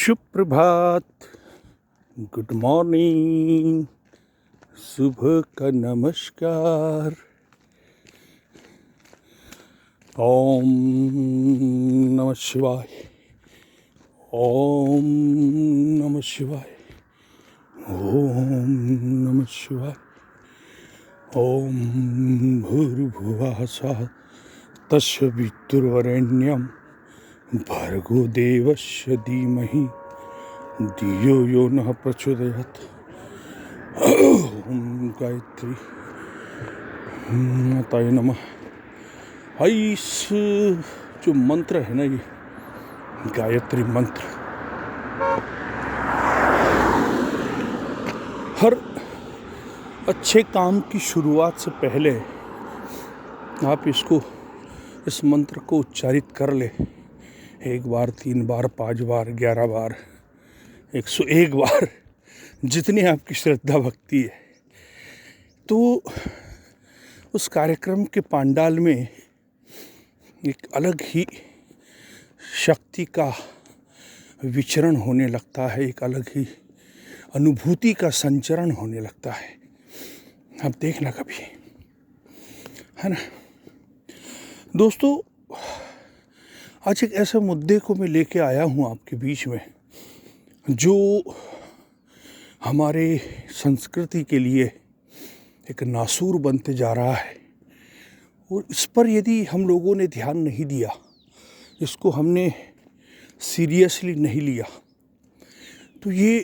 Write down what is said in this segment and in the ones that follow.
सुप्रभात, good morning, सुबह का नमस्कार। ओम नमः शिवाय, ओम नमः शिवाय, ओम नमः शिवाय। ओम भूर्भुवः स्वः तस्य वितुर्वरेण्यं भर्गो देवस्य धीमहि धियो यो नः प्रचोदयात्। ओम गायत्री माताय नमः। इस जो मंत्र है ना, ये गायत्री मंत्र हर अच्छे काम की शुरुआत से पहले आप इस मंत्र को उच्चारित कर ले। 1 बार, 3 बार, 5 बार, 11 बार, 101 बार, जितनी आपकी श्रद्धा भक्ति है। तो उस कार्यक्रम के पांडाल में एक अलग ही शक्ति का विचरण होने लगता है, एक अलग ही अनुभूति का संचरण होने लगता है। आप देखना कभी, है ना दोस्तों। आज एक ऐसे मुद्दे को मैं लेके आया हूँ आपके बीच में, जो हमारे संस्कृति के लिए एक नासूर बनते जा रहा है। और इस पर यदि हम लोगों ने ध्यान नहीं दिया, इसको हमने सीरियसली नहीं लिया, तो ये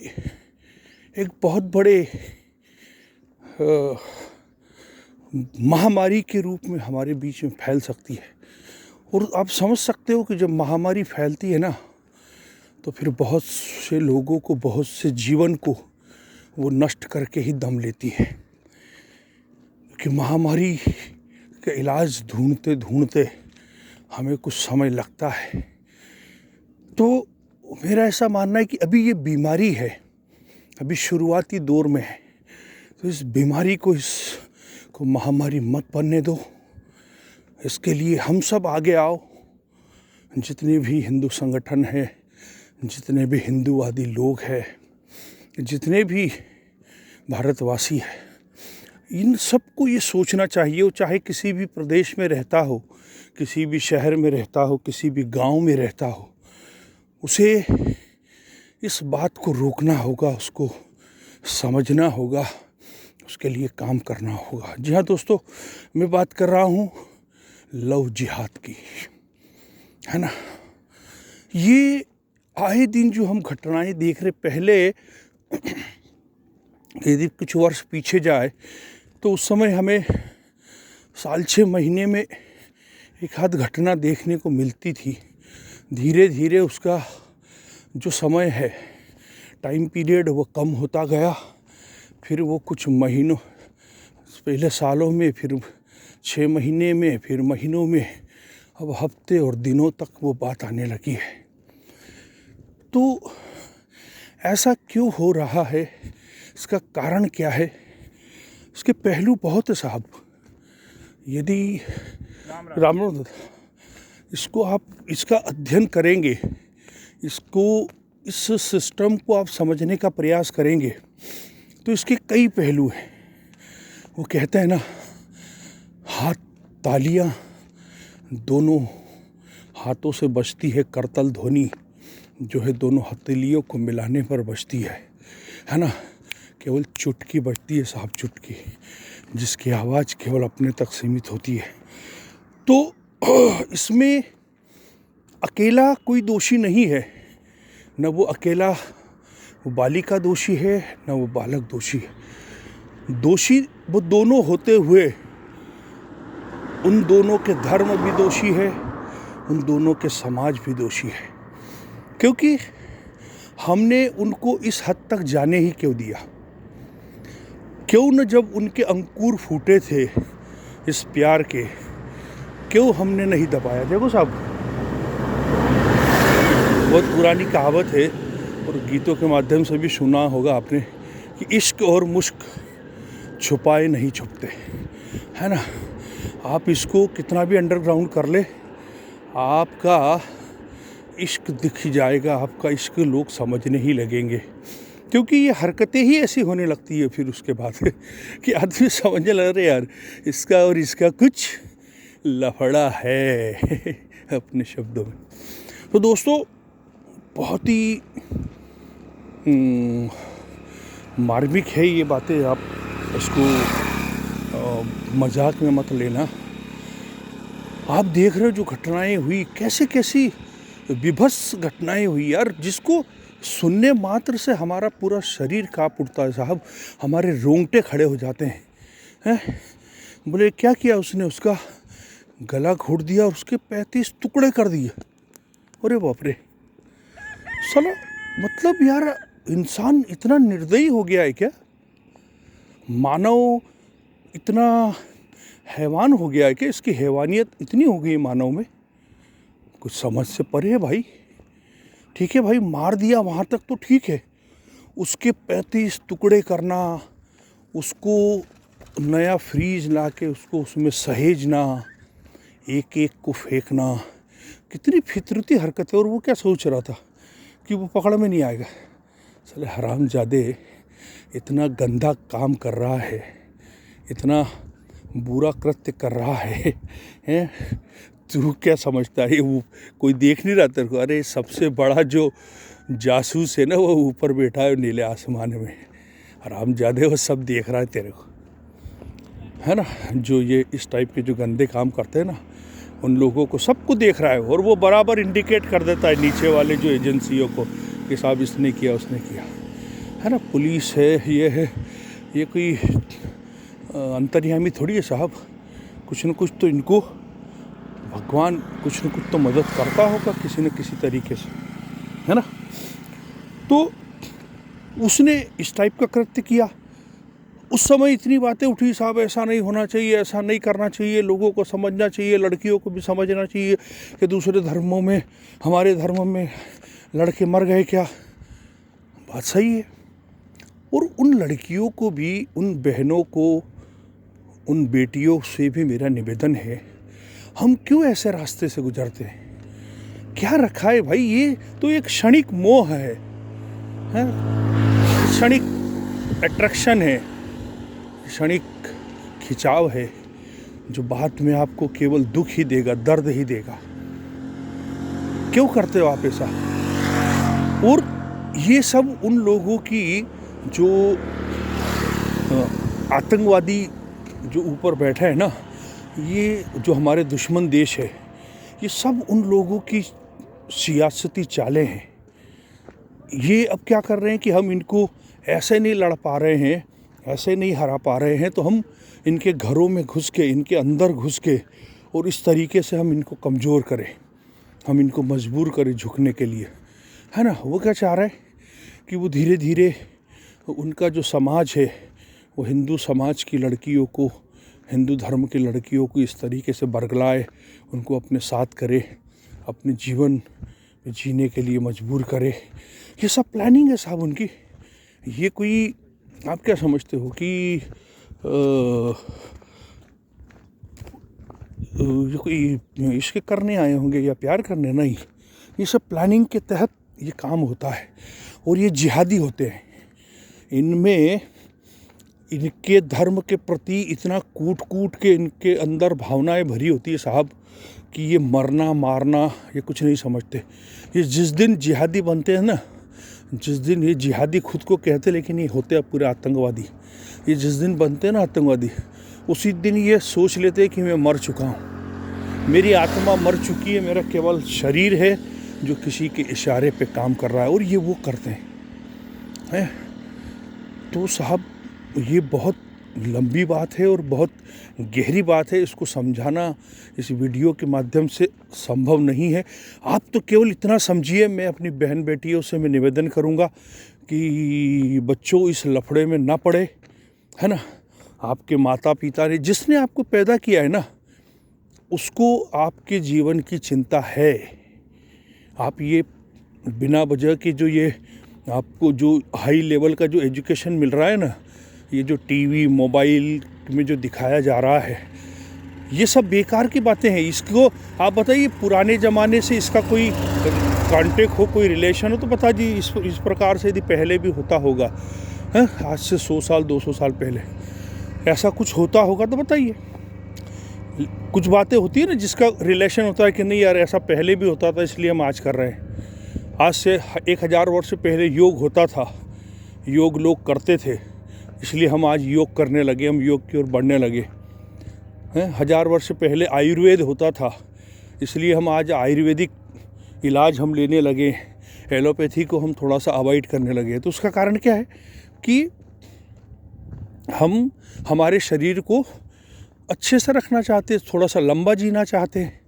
एक बहुत बड़े महामारी के रूप में हमारे बीच में फैल सकती है। और आप समझ सकते हो कि जब महामारी फैलती है ना, तो फिर बहुत से लोगों को, बहुत से जीवन को वो नष्ट करके ही दम लेती है। कि महामारी का इलाज ढूंढते ढूंढते हमें कुछ समय लगता है। तो मेरा ऐसा मानना है कि अभी ये बीमारी है, अभी शुरुआती दौर में है, तो इस बीमारी को, इसको महामारी मत बनने दो। इसके लिए हम सब आगे आओ, जितने भी हिंदू संगठन हैं, जितने भी हिंदूवादी लोग हैं, जितने भी भारतवासी हैं, इन सबको ये सोचना चाहिए। वो चाहे किसी भी प्रदेश में रहता हो, किसी भी शहर में रहता हो, किसी भी गांव में रहता हो, उसे इस बात को रोकना होगा, उसको समझना होगा, उसके लिए काम करना होगा। जी हाँ दोस्तों, मैं बात कर रहा हूँ लव जिहाद की, है ना। ये आए दिन जो हम घटनाएं देख रहे, पहले यदि कुछ वर्ष पीछे जाए तो उस समय हमें साल 6 महीने में एक आध घटना देखने को मिलती थी। धीरे धीरे उसका जो समय है, टाइम पीरियड, वो कम होता गया। फिर वो कुछ महीनों, पहले सालों में, फिर 6 महीने में, फिर महीनों में, अब हफ्ते और दिनों तक वो बात आने लगी है। तो ऐसा क्यों हो रहा है, इसका कारण क्या है? इसके पहलू बहुत है साहब। यदि राम इसको आप इसका अध्ययन करेंगे, इस सिस्टम को आप समझने का प्रयास करेंगे, तो इसके कई पहलू हैं। वो कहते हैं ना, हाथ तालियां, दोनों हाथों से बजती है करतल ध्वनि, जो है दोनों हथेलियों को मिलाने पर बजती है ना। केवल चुटकी बजती है साहब, चुटकी, जिसकी आवाज़ केवल अपने तक सीमित होती है। तो इसमें अकेला कोई दोषी नहीं है, न वो अकेला वो बालिका दोषी है, न वो बालक दोषी है। दोषी वो दोनों होते हुए, उन दोनों के धर्म भी दोषी है, उन दोनों के समाज भी दोषी है। क्योंकि हमने उनको इस हद तक जाने ही क्यों दिया? क्यों न जब उनके अंकुर फूटे थे इस प्यार के, क्यों हमने नहीं दबाया? देखो साहब, बहुत पुरानी कहावत है और गीतों के माध्यम से भी सुना होगा आपने कि इश्क और मुश्क छुपाए नहीं छुपते, है ना। आप इसको कितना भी अंडरग्राउंड कर ले, आपका इश्क दिख जाएगा, आपका इश्क लोग समझने ही लगेंगे, क्योंकि ये हरकतें ही ऐसी होने लगती है फिर उसके बाद कि आदमी समझने लग रहे यार इसका और इसका कुछ लफड़ा है अपने शब्दों में। तो दोस्तों बहुत ही मार्मिक है ये बातें, आप इसको मजाक में मत लेना। आप देख रहे हो जो घटनाएं हुई, कैसे कैसी विभत्स घटनाएं हुई यार, जिसको सुनने मात्र से हमारा पूरा शरीर कांप उठता है साहब, हमारे रोंगटे खड़े हो जाते हैं। बोले क्या किया उसने, उसका गला घोट दिया और उसके 35 टुकड़े कर दिए। अरे बाप रे साला, मतलब यार इंसान इतना निर्दयी हो गया है क्या? मानव इतना हैवान हो गया है कि इसकी हैवानियत इतनी हो गई मानव में, कुछ समझ से परे है भाई। ठीक है भाई, मार दिया वहाँ तक तो ठीक है, उसके 35 टुकड़े करना, उसको नया फ्रीज ला के उसको उसमें सहेजना, एक एक को फेंकना, कितनी फितरती हरकत है। और वो क्या सोच रहा था कि वो पकड़ में नहीं आएगा? साले हरामजादे, इतना गंदा काम कर रहा है, इतना बुरा कृत्य कर रहा है, हैं? तू क्या समझता है वो कोई देख नहीं रहा तेरे को? अरे सबसे बड़ा जो जासूस है ना वो ऊपर बैठा है नीले आसमान में, हरामजादे वो सब देख रहा है तेरे को, है ना? जो ये इस टाइप के जो गंदे काम करते हैं ना, उन लोगों को सबको देख रहा है और वो बराबर इंडिकेट कर देता है नीचे वाले जो एजेंसियों को कि साहब इसने किया उसने किया, है ना? पुलिस है, ये है, ये कोई अंतर्यामी थोड़ी है साहब, कुछ न कुछ तो इनको भगवान कुछ न कुछ तो मदद करता होगा किसी न किसी तरीके से, है ना? तो उसने इस टाइप का कृत्य किया। उस समय इतनी बातें उठी, साहब ऐसा नहीं होना चाहिए, ऐसा नहीं करना चाहिए, लोगों को समझना चाहिए, लड़कियों को भी समझना चाहिए कि दूसरे धर्मों में, हमारे धर्म में लड़के मर गए क्या? बात सही है। और उन लड़कियों को भी, उन बहनों को, उन बेटियों से भी मेरा निवेदन है, हम क्यों ऐसे रास्ते से गुजरते हैं? क्या रखा है भाई? ये तो एक क्षणिक मोह है, क्षणिक अट्रैक्शन है, क्षणिक खिंचाव है, जो बाद में आपको केवल दुख ही देगा, दर्द ही देगा। क्यों करते हो आप ऐसा? और ये सब उन लोगों की जो आतंकवादी जो ऊपर बैठा है ना, ये जो हमारे दुश्मन देश है, ये सब उन लोगों की सियासती चालें हैं। ये अब क्या कर रहे हैं कि हम इनको ऐसे नहीं लड़ पा रहे हैं, ऐसे नहीं हरा पा रहे हैं, तो हम इनके घरों में घुस के, इनके अंदर घुस के और इस तरीके से हम इनको कमज़ोर करें, हम इनको मजबूर करें झुकने के लिए, है ना? वो क्या चाह रहा है कि वो धीरे धीरे उनका जो समाज है, वो हिंदू समाज की लड़कियों को, हिंदू धर्म की लड़कियों को इस तरीके से बरगलाए, उनको अपने साथ करे, अपने जीवन जीने के लिए मजबूर करे। ये सब प्लानिंग है साहब उनकी। ये कोई, आप क्या समझते हो कि ये कोई इश्क करने आए होंगे या प्यार करने? नहीं, ये सब प्लानिंग के तहत ये काम होता है। और ये जिहादी होते हैं, इनमें इनके धर्म के प्रति इतना कूट कूट के इनके अंदर भावनाएं भरी होती है साहब कि ये मरना मारना ये कुछ नहीं समझते। ये जिस दिन जिहादी बनते हैं ना, जिस दिन ये जिहादी खुद को कहते लेकिन ये होते हैं पूरे आतंकवादी, ये जिस दिन बनते हैं ना आतंकवादी, उसी दिन ये सोच लेते हैं कि मैं मर चुका हूँ, मेरी आत्मा मर चुकी है, मेरा केवल शरीर है जो किसी के इशारे पे काम कर रहा है। और ये वो करते हैं। तो साहब ये बहुत लंबी बात है और बहुत गहरी बात है, इसको समझाना इस वीडियो के माध्यम से संभव नहीं है। आप तो केवल इतना समझिए, मैं अपनी बहन बेटियों से मैं निवेदन करूंगा कि बच्चों इस लफड़े में ना पड़े, है ना? आपके माता पिता ने, जिसने आपको पैदा किया है ना, उसको आपके जीवन की चिंता है। आप ये बिना वजह की जो ये आपको जो हाई लेवल का जो एजुकेशन मिल रहा है ना, ये जो टीवी मोबाइल में जो दिखाया जा रहा है, ये सब बेकार की बातें हैं। इसको आप बताइए, पुराने ज़माने से इसका कोई कांटेक्ट हो, कोई रिलेशन हो तो बता जी। इस प्रकार से यदि पहले भी होता होगा, हैं, आज से 100 साल 200 साल पहले ऐसा कुछ होता होगा तो बताइए। कुछ बातें होती है ना जिसका रिलेशन होता है कि नहीं यार ऐसा पहले भी होता था इसलिए हम आज कर रहे हैं। आज से 1000 वर्ष पहले योग होता था, योग लोग करते थे, इसलिए हम आज योग करने लगे, हम योग की ओर बढ़ने लगे हैं। 1000 वर्ष पहले आयुर्वेद होता था, इसलिए हम आज आयुर्वेदिक इलाज हम लेने लगे, एलोपैथी को हम थोड़ा सा अवॉइड करने लगे। तो उसका कारण क्या है कि हम हमारे शरीर को अच्छे से रखना चाहते, थोड़ा सा लंबा जीना चाहते हैं।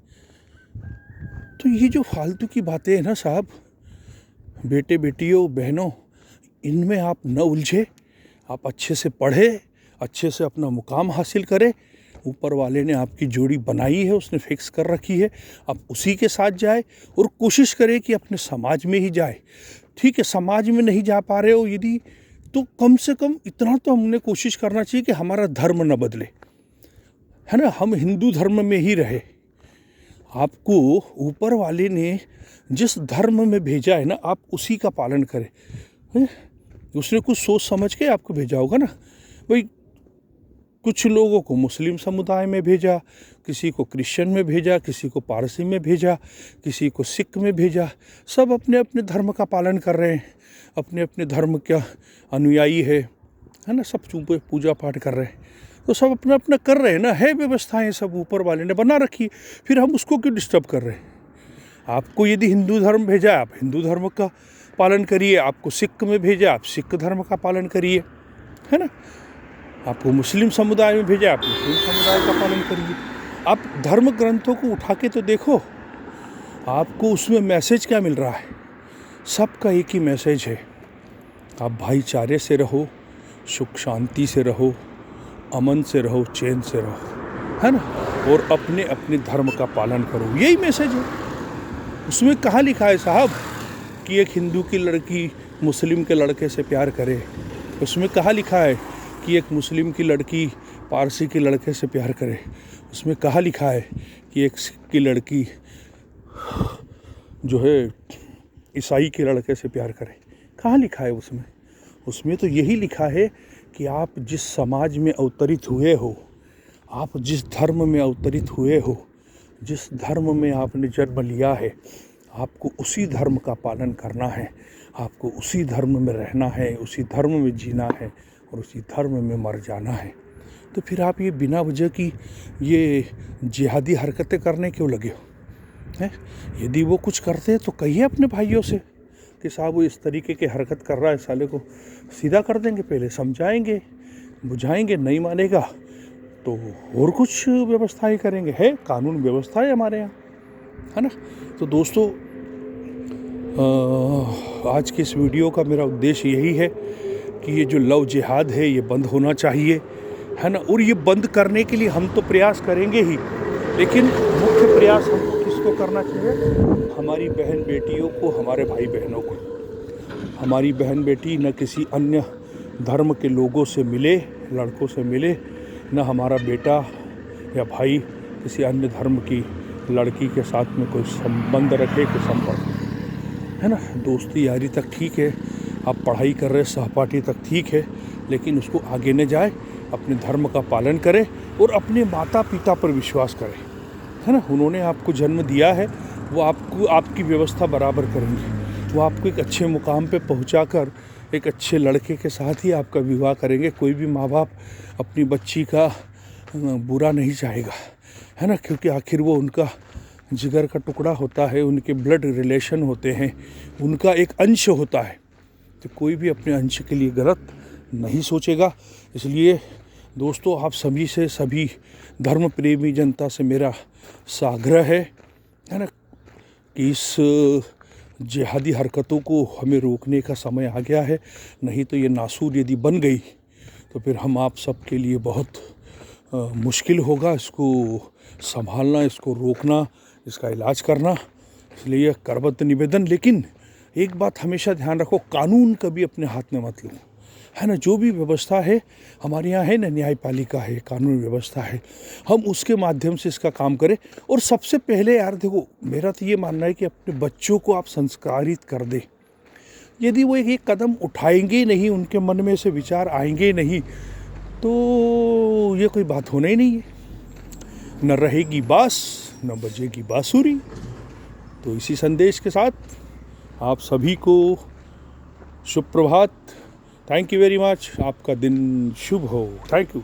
तो ये जो फालतू की बातें हैं ना साहब, बेटे बेटियों बहनों, इनमें आप न उलझे। आप अच्छे से पढ़े, अच्छे से अपना मुकाम हासिल करें। ऊपर वाले ने आपकी जोड़ी बनाई है, उसने फिक्स कर रखी है, आप उसी के साथ जाए और कोशिश करें कि अपने समाज में ही जाए। ठीक है, समाज में नहीं जा पा रहे हो यदि, तो कम से कम इतना तो हमने कोशिश करना चाहिए कि हमारा धर्म न बदले, है ना, हम हिंदू धर्म में ही रहे। आपको ऊपर वाले ने जिस धर्म में भेजा है ना, आप उसी का पालन करें। हैं? उसने कुछ सोच समझ के आपको भेजा होगा ना भाई। कुछ लोगों को मुस्लिम समुदाय में भेजा, किसी को क्रिश्चियन में भेजा, किसी को पारसी में भेजा, किसी को सिख में भेजा। सब अपने अपने धर्म का पालन कर रहे हैं, अपने अपने धर्म का अनुयायी है ना। सब पूजा पाठ कर रहे हैं, तो सब अपना अपना कर रहे हैं ना। है व्यवस्थाएं सब ऊपर वाले ने बना रखी, फिर हम उसको क्यों डिस्टर्ब कर रहे हैं। आपको यदि हिंदू धर्म भेजा, आप हिंदू धर्म का पालन करिए। आपको सिख में भेजा, आप सिख धर्म का पालन करिए, है ना। आपको मुस्लिम समुदाय में भेजा, आप मुस्लिम समुदाय का पालन करिए। आप धर्म ग्रंथों को उठा के तो देखो, आपको उसमें मैसेज क्या मिल रहा है। सबका एक ही मैसेज है, आप भाईचारे से रहो, सुख शांति से रहो, अमन से रहो, चैन से रहो, है ना, और अपने अपने धर्म का पालन करो। यही मैसेज है। उसमें कहाँ लिखा है साहब कि एक हिंदू की लड़की मुस्लिम के लड़के से प्यार करे। उसमें कहाँ लिखा है कि एक मुस्लिम की लड़की पारसी के लड़के से प्यार करे। उसमें कहाँ लिखा है कि एक सिख की लड़की जो है ईसाई के लड़के से प्यार करे। कहाँ लिखा है उसमें? उसमें तो यही लिखा है कि आप जिस समाज में अवतरित हुए हो, आप जिस धर्म में अवतरित हुए हो, जिस धर्म में आपने जन्म लिया है, आपको उसी धर्म का पालन करना है, आपको उसी धर्म में रहना है, उसी धर्म में जीना है और उसी धर्म में मर जाना है। तो फिर आप ये बिना वजह की ये जिहादी हरकतें करने क्यों लगे हो हैं? यदि वो कुछ करते हैं तो कहिए अपने भाइयों से कि साहब वो इस तरीके की हरकत कर रहा है, साले को सीधा कर देंगे, पहले समझाएंगे, बुझाएंगे, नहीं मानेगा तो और कुछ व्यवस्थाएं करेंगे। है कानून व्यवस्था है हमारे यहाँ, है ना। तो दोस्तों, आज की इस वीडियो का मेरा उद्देश्य यही है कि ये जो लव जिहाद है ये बंद होना चाहिए, है ना। और ये बंद करने के लिए हम तो प्रयास करेंगे ही, लेकिन मुख्य प्रयास हमको किसको करना चाहिए? हमारी बहन बेटियों को, हमारे भाई बहनों को। हमारी बहन बेटी न किसी अन्य धर्म के लोगों से मिले, लड़कों से मिले, न हमारा बेटा या भाई किसी अन्य धर्म की लड़की के साथ में कोई संबंध रखे, कोई संपर्क, है ना। दोस्ती यारी तक ठीक है, आप पढ़ाई कर रहे सहपाठी तक ठीक है, लेकिन उसको आगे न जाए, अपने धर्म का पालन करें और अपने माता पिता पर विश्वास करें, है ना। उन्होंने आपको जन्म दिया है, वो आपको आपकी व्यवस्था बराबर करेंगे। वो आपको एक अच्छे मुकाम पे पहुंचाकर एक अच्छे लड़के के साथ ही आपका विवाह करेंगे। कोई भी माँ बाप अपनी बच्ची का बुरा नहीं चाहेगा, है ना, क्योंकि आखिर वो उनका जिगर का टुकड़ा होता है, उनके ब्लड रिलेशन होते हैं, उनका एक अंश होता है। तो कोई भी अपने अंश के लिए गलत नहीं सोचेगा। इसलिए दोस्तों, आप सभी से, सभी धर्म प्रेमी जनता से मेरा आग्रह है ना, कि इस जिहादी हरकतों को हमें रोकने का समय आ गया है। नहीं तो ये नासूर यदि बन गई तो फिर हम आप सब के लिए बहुत मुश्किल होगा इसको संभालना, इसको रोकना, इसका इलाज करना। इसलिए करबद्ध निवेदन। लेकिन एक बात हमेशा ध्यान रखो, कानून कभी अपने हाथ में मत लो। है ना, जो भी व्यवस्था है हमारे यहाँ है ना, न्यायपालिका है, कानून व्यवस्था है, हम उसके माध्यम से इसका काम करें। और सबसे पहले यार देखो, मेरा तो ये मानना है कि अपने बच्चों को आप संस्कारित कर दें। यदि वो एक कदम उठाएंगे नहीं, उनके मन में से विचार आएंगे नहीं, तो ये कोई बात होना ही नहीं है। न रहेगी बांस न बजेगी बांसुरी। तो इसी संदेश के साथ आप सभी को शुभ प्रभात। Thank you very much. आपका दिन शुभ हो। Thank you.